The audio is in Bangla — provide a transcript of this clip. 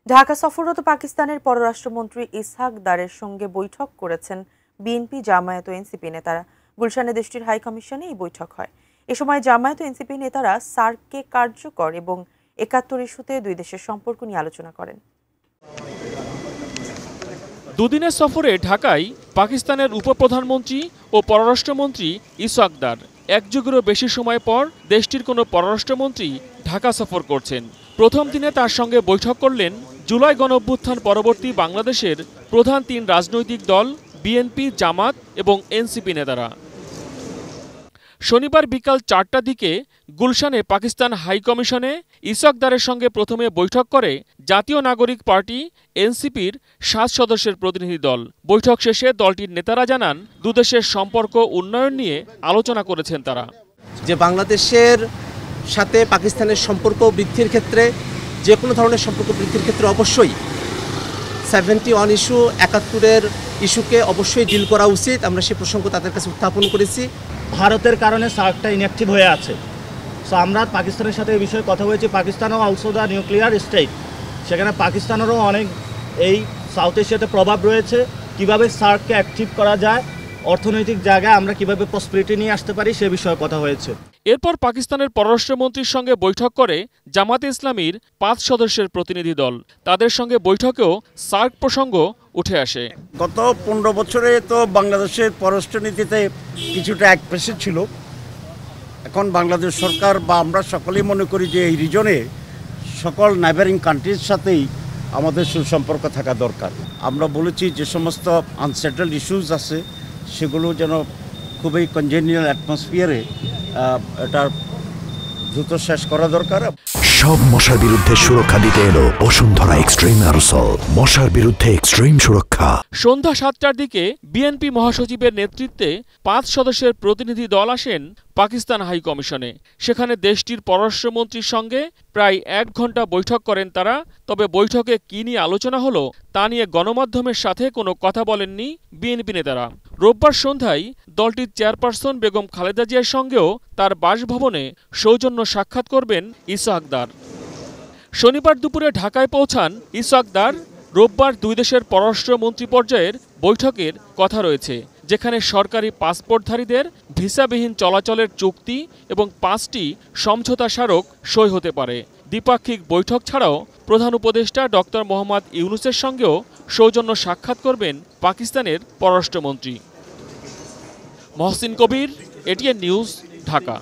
ঢাকা সফররত পাকিস্তানের পররাষ্ট্রমন্ত্রী ইসহাক দারের সঙ্গে বৈঠক করেছেন বিএনপি, জামায়াত ও এনসিপি নেতারা। গুলশানে দেশটির হাই কমিশনে এই বৈঠক হয়। এ সময় জামায়াত ও এনসিপি নেতারা সার্ককে কার্যকর এবং ৭১ ইস্যুতে দুই দেশের সম্পর্ক নিয়ে আলোচনা করেন। দুদিনের সফরে ঢাকায় পাকিস্তানের উপপ্রধানমন্ত্রী ও পররাষ্ট্রমন্ত্রী ইসহাক দার এক যুগেরও বেশি সময় পর দেশটির কোনো পররাষ্ট্রমন্ত্রী ঢাকা সফর করছেন। প্রথম দিনে তার সঙ্গে বৈঠক করলেন জুলাই গণঅভ্যুত্থান পরবর্তী বাংলাদেশের প্রধান তিন রাজনৈতিক দল বিএনপি, জামাত এবং এনসিপি নেতারা। শনিবার বিকাল ৪টার দিকে গুলশানে পাকিস্তান হাই কমিশনে ইসহাক দারের সঙ্গে প্রথমে বৈঠক করে জাতীয় নাগরিক পার্টি এনসিপির ৭ সদস্যের প্রতিনিধি দল। বৈঠক শেষে দলটির নেতারা জানান, দুদেশের সম্পর্ক উন্নয়ন নিয়ে আলোচনা করেছেন তারা। যে বাংলাদেশের সাথে পাকিস্তানের সম্পর্ক বৃদ্ধির ক্ষেত্রে, যে কোনো ধরনের সম্পর্ক বৃদ্ধির ক্ষেত্রে অবশ্যই 71 ইস্যু, ৭১-এর ইস্যুকে অবশ্যই ডিল করা উচিত। আমরা সেই প্রসঙ্গ তাদের কাছে উত্থাপন করেছি। ভারতের কারণে সার্কটা ইনঅ্যাক্টিভ হয়ে আছে। সো আমরা পাকিস্তানের সাথে এই বিষয়ে কথা বলেছি। পাকিস্তানও অলসো দ্য নিউক্লিয়ার স্টেট, সেখানে পাকিস্তানেরও অনেক এই সাউথ এশিয়াতে প্রভাব রয়েছে। কিভাবে সার্ককে অ্যাক্টিভ করা যায়, অর্থনৈতিক জায়গায় আমরা কিভাবে প্রসপেরিটি নিয়ে আসতে পারি, সে বিষয়ে কথা হয়েছে। এরপর পাকিস্তানের পররাষ্ট্রমন্ত্রীর সঙ্গে বৈঠক করে জামাতে ইসলামীর ৫ সদস্যের প্রতিনিধি দল। তাদের সঙ্গে বৈঠকেও সার্ক প্রসঙ্গ উঠে আসে। গত ১৫ বছরে তো বাংলাদেশের পররাষ্ট্রনীতিতে কিছুটা একপেশে ছিল। এখন বাংলাদেশ সরকার বা আমরা সকলেই মনে করি যে এই রিজনে সকল নেইবারিং কান্ট্রির সাথেই আমাদের সুসম্পর্ক থাকা দরকার। আমরা বলেছি যে সমস্ত আনসেটেলড ইস্যুস আছে সেগুলো যেন খুবই কনজেনিয়াল অ্যাটমসফিয়ারে এটা দ্রুত শেষ করা দরকার। সব মশার বিরুদ্ধে সুরক্ষা দিতে এলো বসুন্ধরা এক্সট্রিম অ্যারোসল, মশার বিরুদ্ধে এক্সট্রিম সুরক্ষা। সন্ধ্যা ৭টার দিকে বিএনপি মহাসচিবের নেতৃত্বে ৫ সদস্যের প্রতিনিধি দল আসেন পাকিস্তান হাই কমিশনে। সেখানে দেশটির পররাষ্ট্রমন্ত্রীর সঙ্গে প্রায় ১ ঘণ্টা বৈঠক করেন তারা। তবে বৈঠকে কী নিয়ে আলোচনা হলো তা নিয়ে গণমাধ্যমের সাথে কোনো কথা বলেননি বিএনপি নেতারা। রোববার সন্ধ্যায় দলটির চেয়ারপারসন বেগম খালেদা জিয়ার সঙ্গেও তার বাসভবনে সৌজন্য সাক্ষাৎ করবেন ইসহাক দার। শনিবার দুপুরে ঢাকায় পৌঁছান ইসহাক দার। রোববার দুই দেশের পররাষ্ট্রমন্ত্রী পর্যায়ের বৈঠকের কথা রয়েছে, যেখানে সরকারি পাসপোর্টধারীদের ভিসাবিহীন চলাচলের চুক্তি এবং ৫টি সমঝোতা স্মারক সই হতে পারে। দ্বিপাক্ষিক বৈঠক ছাড়াও প্রধান উপদেষ্টা ডক্টর মোহাম্মদ ইউনূসের সঙ্গেও সৌজন্য সাক্ষাৎ করবেন পাকিস্তানের পররাষ্ট্রমন্ত্রী। মহসিন কবির, এটিএন নিউজ, ঢাকা।